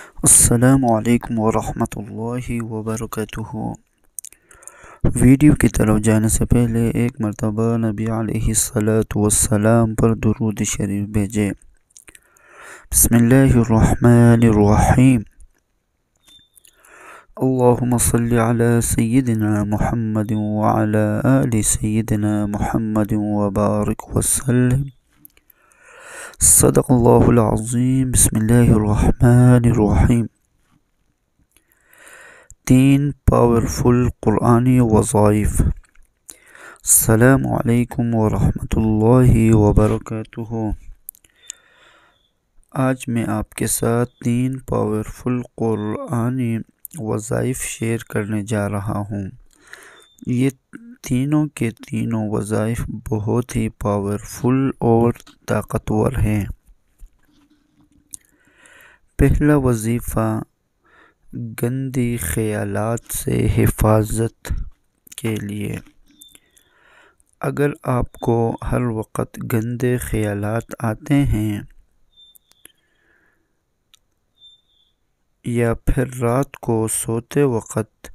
السلام علیکم ورحمۃ اللہ وبرکاتہ۔ ویڈیو کی طرف جانے سے پہلے ایک مرتبہ نبی علیہ الصلاۃ والسلام پر درود شریف بھیجیں۔ بسم اللہ الرحمن الرحیم۔ اللہم صلی علی سیدنا محمد وعلی آل سیدنا محمد وبارک وسلم۔ صدق اللہ العظیم۔ بسم اللہ الرحمن الرحیم۔ 3 پاورفل قرآنی وظائف۔ السلام علیکم ورحمۃ اللہ وبرکاتہ۔ آج میں آپ کے ساتھ 3 پاورفل قرآنی وظائف شیئر کرنے جا رہا ہوں۔ یہ تینوں کے تینوں وظائف بہت ہی پاورفل اور طاقتور ہیں۔ پہلا وظیفہ گندی خیالات سے حفاظت کے لیے۔ اگر آپ کو ہر وقت گندے خیالات آتے ہیں یا پھر رات کو سوتے وقت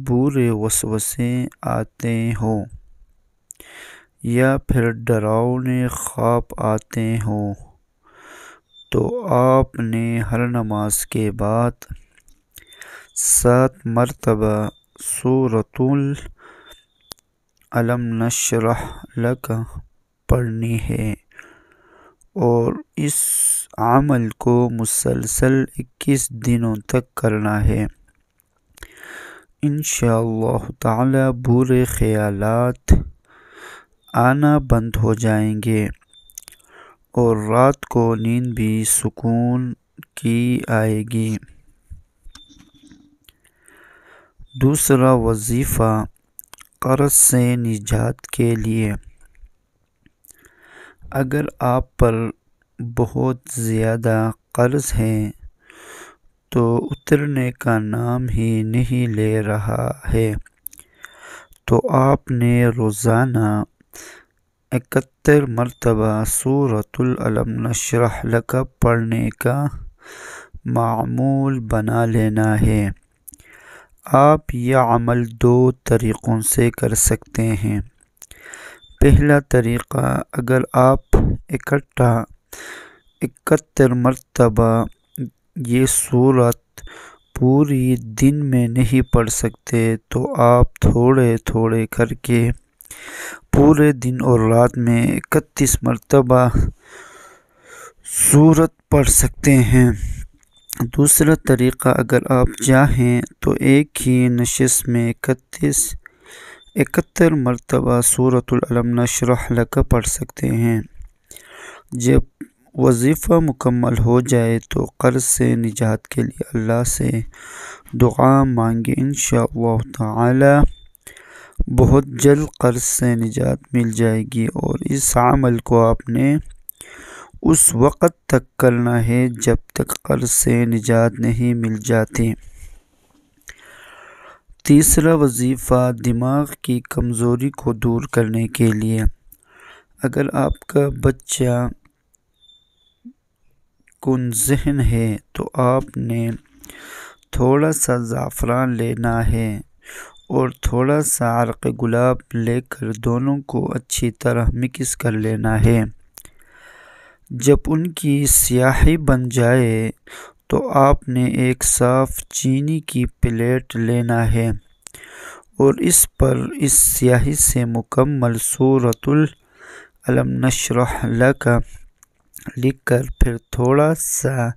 برے وسوسے آتے ہوں یا پھر ڈراؤنے خواب آتے ہوں، تو آپ نے ہر نماز کے بعد 7 مرتبہ سورۃ الم نشرح لک پڑھنی ہے اور اس عمل کو مسلسل 21 دنوں تک کرنا ہے۔ انشاءاللہ تعالی برے خیالات آنا بند ہو جائیں گے اور رات کو نیند بھی سکون کی آئے گی۔ دوسرا وظیفہ قرض سے نجات کے لیے۔ اگر آپ پر بہت زیادہ قرض ہے تو اترنے کا نام ہی نہیں لے رہا ہے، تو آپ نے روزانہ 71 مرتبہ سورۃ الم نشرح لک پڑھنے کا معمول بنا لینا ہے۔ آپ یہ عمل 2 طریقوں سے کر سکتے ہیں۔ پہلا طریقہ، اگر آپ اکٹھا 71 مرتبہ یہ سورت پوری دن میں نہیں پڑھ سکتے تو آپ تھوڑے تھوڑے کر کے پورے دن اور رات میں 31 مرتبہ سورت پڑھ سکتے ہیں۔ دوسرا طریقہ، اگر آپ چاہیں تو ایک ہی نشست میں 71 مرتبہ سورۃ الم نشرح لک پڑھ سکتے ہیں۔ جب وظیفہ مکمل ہو جائے تو قرض سے نجات کے لیے اللہ سے دعا مانگیں۔ انشاءاللہ تعالی بہت جلد قرض سے نجات مل جائے گی، اور اس عمل کو آپ نے اس وقت تک کرنا ہے جب تک قرض سے نجات نہیں مل جاتی۔ تیسرا وظیفہ دماغ کی کمزوری کو دور کرنے کے لیے۔ اگر آپ کا بچہ کن ذہن ہے تو آپ نے تھوڑا سا زعفران لینا ہے اور تھوڑا سا عرق گلاب لے کر دونوں کو اچھی طرح مکس کر لینا ہے۔ جب ان کی سیاہی بن جائے تو آپ نے ایک صاف چینی کی پلیٹ لینا ہے اور اس پر اس سیاہی سے مکمل سورۃ الم نشرح لک لکھ کر پھر تھوڑا سا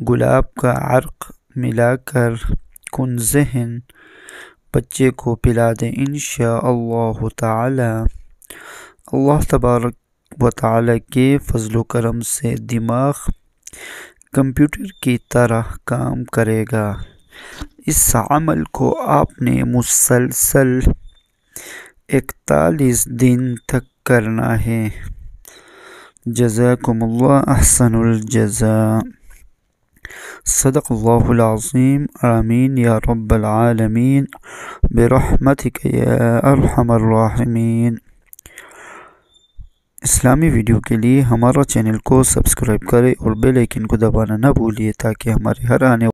گلاب کا عرق ملا کر کن ذہن بچے کو پلا دیں۔ انشاءاللہ تعالی اللہ تبارک و تعالی کے فضل و کرم سے دماغ کمپیوٹر کی طرح کام کرے گا۔ اس عمل کو آپ نے مسلسل 41 دن تک کرنا ہے۔ جزاکم اللہ احسن الجزاء۔ صدق اللہ العظیم۔ آمین یا رب العالمین برحمتک یا ارحم الراحمین۔ اسلامی ویڈیو کے لیے ہمارا چینل کو سبسکرائب کریں اور بیل آئیکن کو دبانا نہ بھولیے تاکہ ہمارے ہر آنے